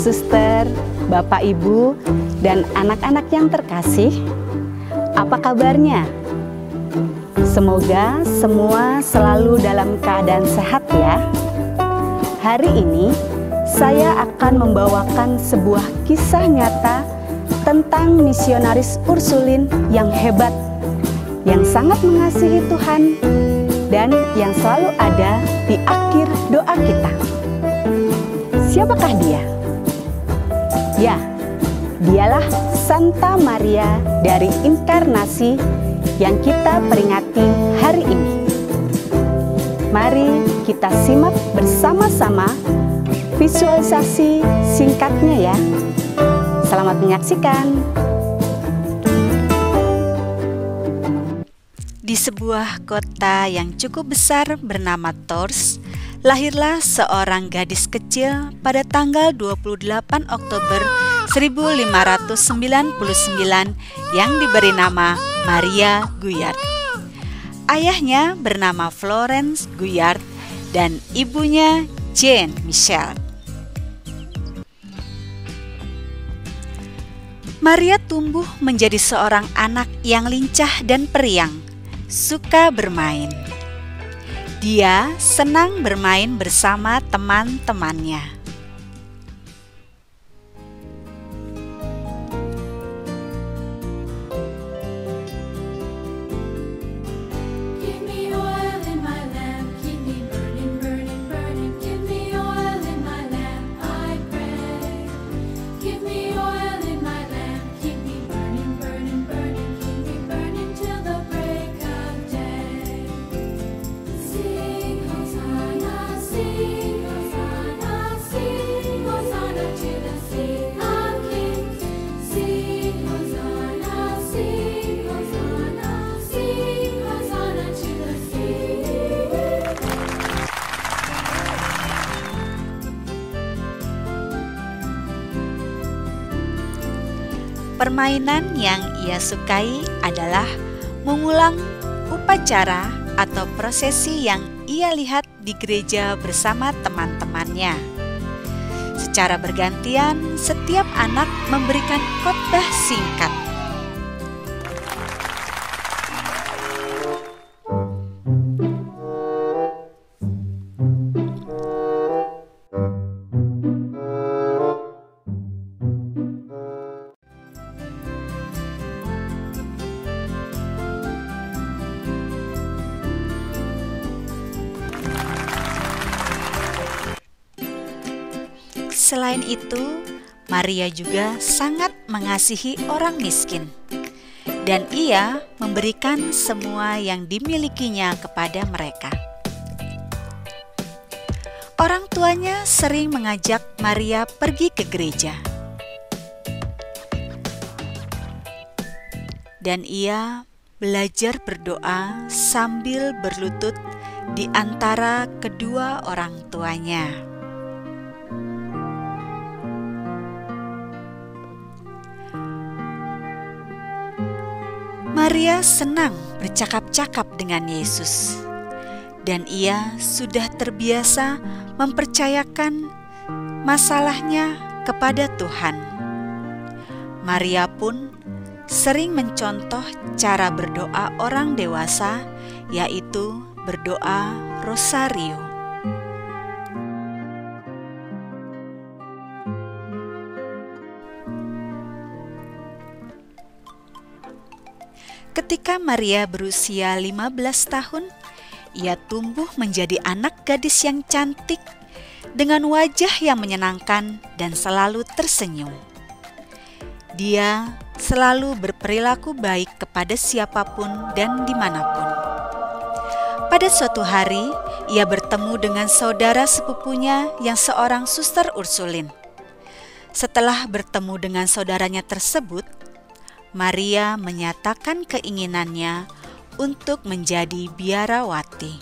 suster, Bapak, Ibu, dan anak-anak yang terkasih. Apa kabarnya? Semoga semua selalu dalam keadaan sehat ya. Hari ini saya akan membawakan sebuah kisah nyata tentang misionaris Ursulin yang hebat, yang sangat mengasihi Tuhan, dan yang selalu ada di akhir doa kita. Siapakah dia? Ya, dialah Santa Maria dari Inkarnasi yang kita peringati hari ini. Mari kita simak bersama-sama visualisasi singkatnya ya. Selamat menyaksikan. Di sebuah kota yang cukup besar bernama Tours, lahirlah seorang gadis kecil pada tanggal 28 Oktober 1599 yang diberi nama Maria Guyard. Ayahnya bernama Florence Guyard dan ibunya Jeanne Michel. Maria tumbuh menjadi seorang anak yang lincah dan periang, suka bermain. Dia senang bermain bersama teman-temannya. Permainan yang ia sukai adalah mengulang upacara atau prosesi yang ia lihat di gereja bersama teman-temannya. Secara bergantian, setiap anak memberikan khotbah singkat. Selain itu, Maria juga sangat mengasihi orang miskin, dan ia memberikan semua yang dimilikinya kepada mereka. Orang tuanya sering mengajak Maria pergi ke gereja, dan ia belajar berdoa sambil berlutut di antara kedua orang tuanya. Maria senang bercakap-cakap dengan Yesus, dan ia sudah terbiasa mempercayakan masalahnya kepada Tuhan. Maria pun sering mencontoh cara berdoa orang dewasa, yaitu berdoa rosario. Ketika Maria berusia 15 tahun, ia tumbuh menjadi anak gadis yang cantik dengan wajah yang menyenangkan dan selalu tersenyum. Dia selalu berperilaku baik kepada siapapun dan dimanapun. Pada suatu hari, ia bertemu dengan saudara sepupunya yang seorang suster Ursulin. Setelah bertemu dengan saudaranya tersebut, Maria menyatakan keinginannya untuk menjadi biarawati.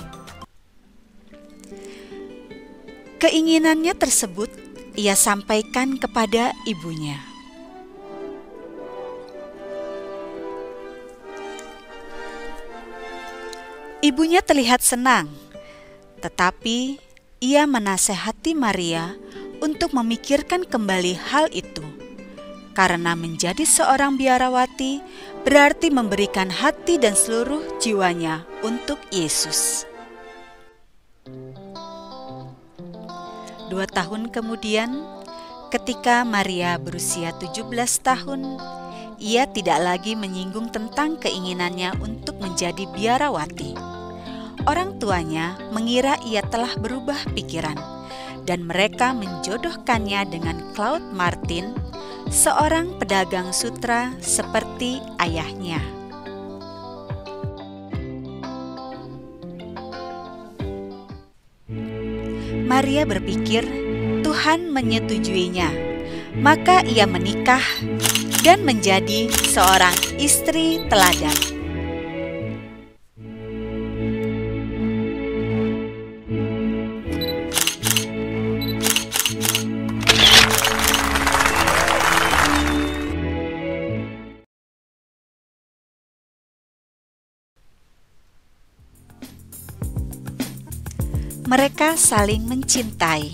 Keinginannya tersebut ia sampaikan kepada ibunya. Ibunya terlihat senang, tetapi ia menasehati Maria untuk memikirkan kembali hal itu, karena menjadi seorang biarawati berarti memberikan hati dan seluruh jiwanya untuk Yesus. 2 tahun kemudian, ketika Maria berusia 17 tahun, ia tidak lagi menyinggung tentang keinginannya untuk menjadi biarawati. Orang tuanya mengira ia telah berubah pikiran, dan mereka menjodohkannya dengan Claude Martin, seorang pedagang sutra seperti ayahnya. Maria berpikir Tuhan menyetujuinya, maka ia menikah dan menjadi seorang istri teladan. Mereka saling mencintai,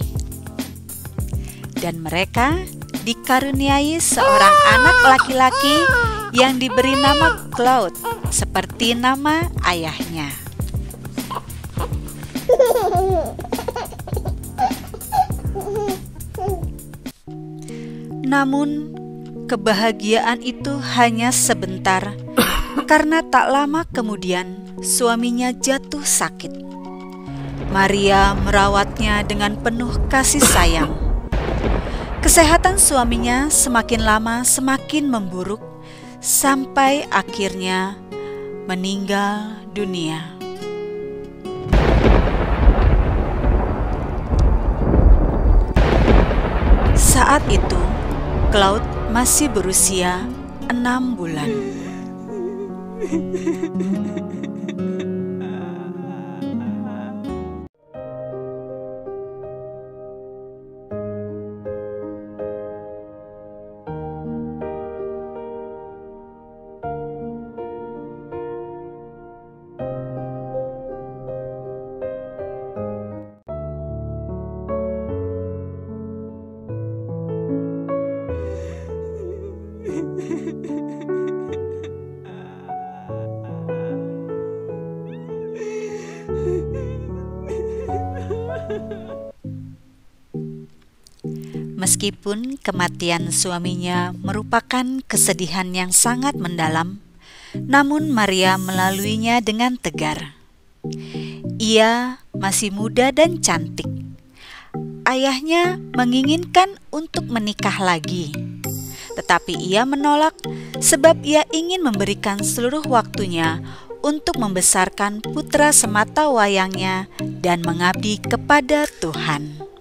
dan mereka dikaruniai seorang anak laki-laki yang diberi nama Claude, seperti nama ayahnya. Namun, kebahagiaan itu hanya sebentar, karena tak lama kemudian suaminya jatuh sakit. Maria merawatnya dengan penuh kasih sayang. Kesehatan suaminya semakin lama semakin memburuk, sampai akhirnya meninggal dunia. Saat itu, Claude masih berusia 6 bulan. Meskipun kematian suaminya merupakan kesedihan yang sangat mendalam, namun Maria melaluinya dengan tegar. Ia masih muda dan cantik. Ayahnya menginginkan untuk menikah lagi, tetapi ia menolak sebab ia ingin memberikan seluruh waktunya untuk membesarkan putra semata wayangnya dan mengabdi kepada Tuhan.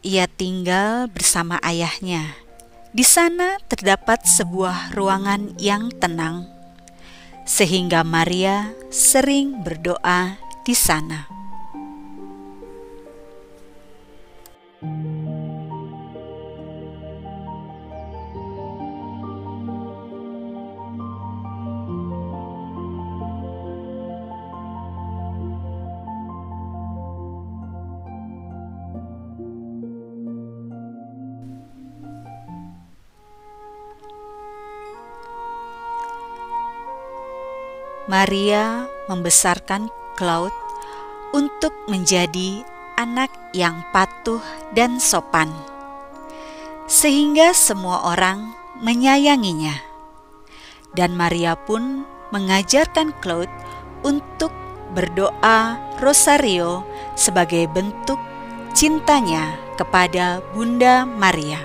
Ia tinggal bersama ayahnya. Di sana terdapat sebuah ruangan yang tenang, sehingga Maria sering berdoa di sana. Maria membesarkan Claude untuk menjadi anak yang patuh dan sopan, sehingga semua orang menyayanginya. Dan Maria pun mengajarkan Claude untuk berdoa rosario sebagai bentuk cintanya kepada Bunda Maria.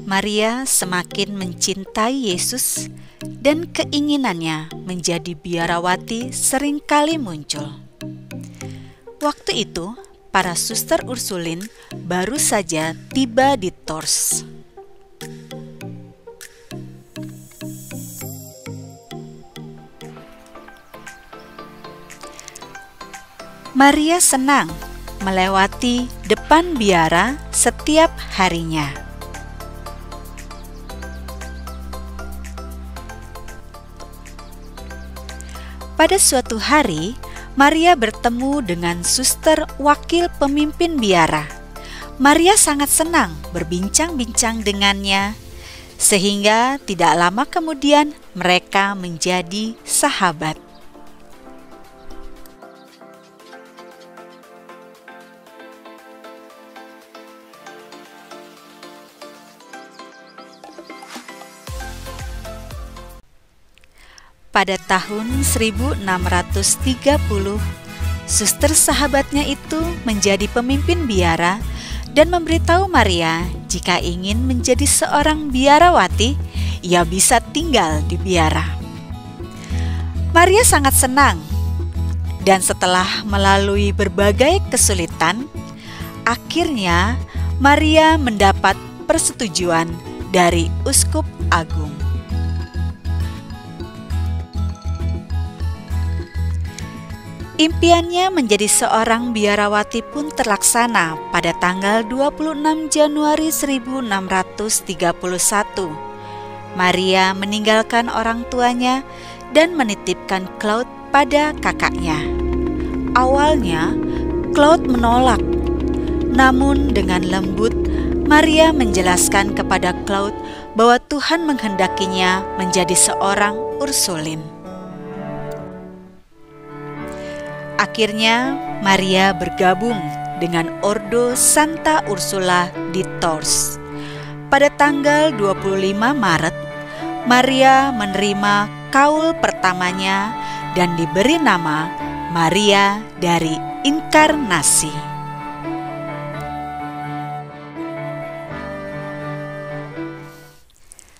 Maria semakin mencintai Yesus dan keinginannya menjadi biarawati seringkali muncul. Waktu itu, para suster Ursulin baru saja tiba di Tours. Maria senang melewati depan biara setiap harinya. Pada suatu hari, Maria bertemu dengan suster wakil pemimpin biara. Maria sangat senang berbincang-bincang dengannya, sehingga tidak lama kemudian mereka menjadi sahabat. Pada tahun 1630, suster sahabatnya itu menjadi pemimpin biara dan memberitahu Maria jika ingin menjadi seorang biarawati, ia bisa tinggal di biara. Maria sangat senang, dan setelah melalui berbagai kesulitan, akhirnya Maria mendapat persetujuan dari Uskup Agung. Impiannya menjadi seorang biarawati pun terlaksana pada tanggal 26 Januari 1631. Maria meninggalkan orang tuanya dan menitipkan Claude pada kakaknya. Awalnya, Claude menolak. Namun dengan lembut, Maria menjelaskan kepada Claude bahwa Tuhan menghendakinya menjadi seorang Ursulin. Akhirnya, Maria bergabung dengan Ordo Santa Ursula di Tours. Pada tanggal 25 Maret, Maria menerima kaul pertamanya dan diberi nama Maria dari Inkarnasi.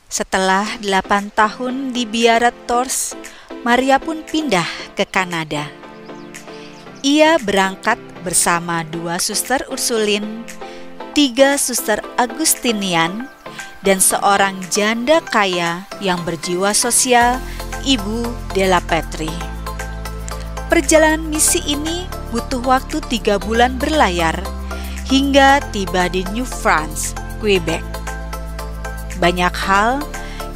Setelah 8 tahun di biara Tours, Maria pun pindah ke Kanada. Ia berangkat bersama 2 suster Ursulin, 3 suster Agustinian, dan seorang janda kaya yang berjiwa sosial, Ibu de la Patrie. Perjalanan misi ini butuh waktu 3 bulan berlayar hingga tiba di New France, Quebec. Banyak hal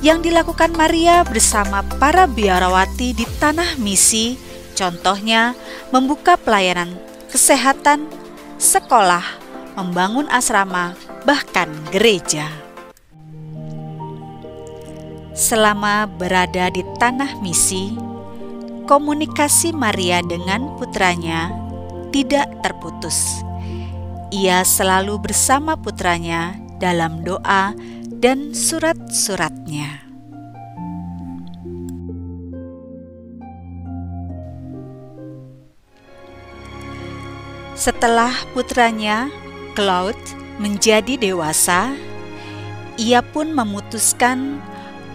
yang dilakukan Maria bersama para biarawati di tanah misi, contohnya membuka pelayanan kesehatan, sekolah, membangun asrama, bahkan gereja. Selama berada di tanah misi, komunikasi Maria dengan putranya tidak terputus. Ia selalu bersama putranya dalam doa dan surat-suratnya. Setelah putranya, Claude, menjadi dewasa, ia pun memutuskan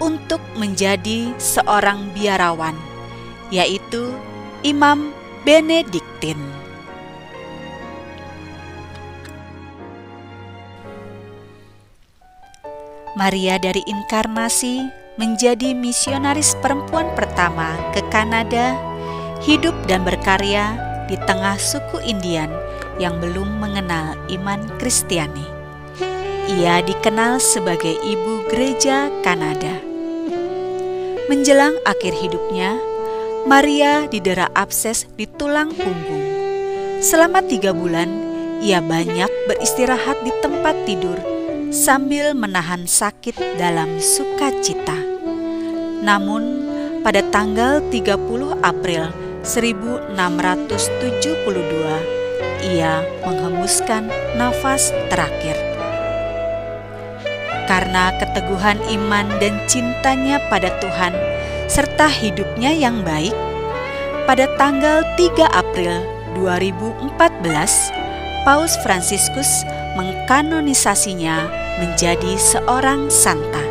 untuk menjadi seorang biarawan, yaitu Imam Benediktin. Maria dari Inkarnasi menjadi misionaris perempuan pertama ke Kanada, hidup dan berkarya di tengah suku Indian yang belum mengenal iman Kristiani. Ia dikenal sebagai Ibu Gereja Kanada. Menjelang akhir hidupnya, Maria didera abses di tulang punggung. Selama 3 bulan, ia banyak beristirahat di tempat tidur sambil menahan sakit dalam sukacita. Namun, pada tanggal 30 April 1672, ia menghembuskan nafas terakhir. Karena keteguhan iman dan cintanya pada Tuhan serta hidupnya yang baik, pada tanggal 3 April 2014, Paus Fransiskus mengkanonisasinya menjadi seorang santa.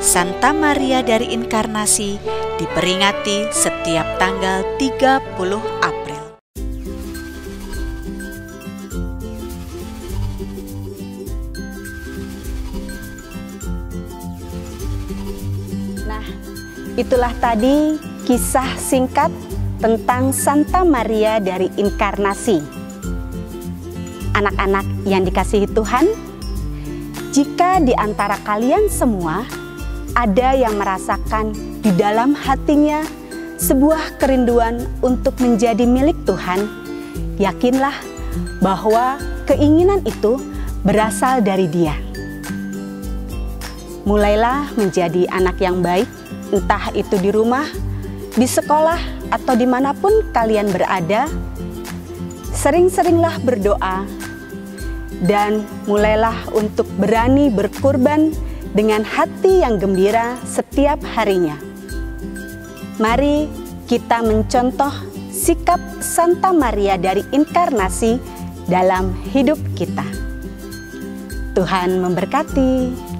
Santa Maria dari Inkarnasi diperingati setiap tanggal 30 April. Nah, itulah tadi kisah singkat tentang Santa Maria dari Inkarnasi. Anak-anak yang dikasihi Tuhan, jika di antara kalian semua ada yang merasakan di dalam hatinya sebuah kerinduan untuk menjadi milik Tuhan, yakinlah bahwa keinginan itu berasal dari Dia. Mulailah menjadi anak yang baik, entah itu di rumah, di sekolah, atau dimanapun kalian berada. Sering-seringlah berdoa, dan mulailah untuk berani berkurban dengan hati yang gembira setiap harinya. Mari kita mencontoh sikap Santa Maria dari Inkarnasi dalam hidup kita. Tuhan memberkati.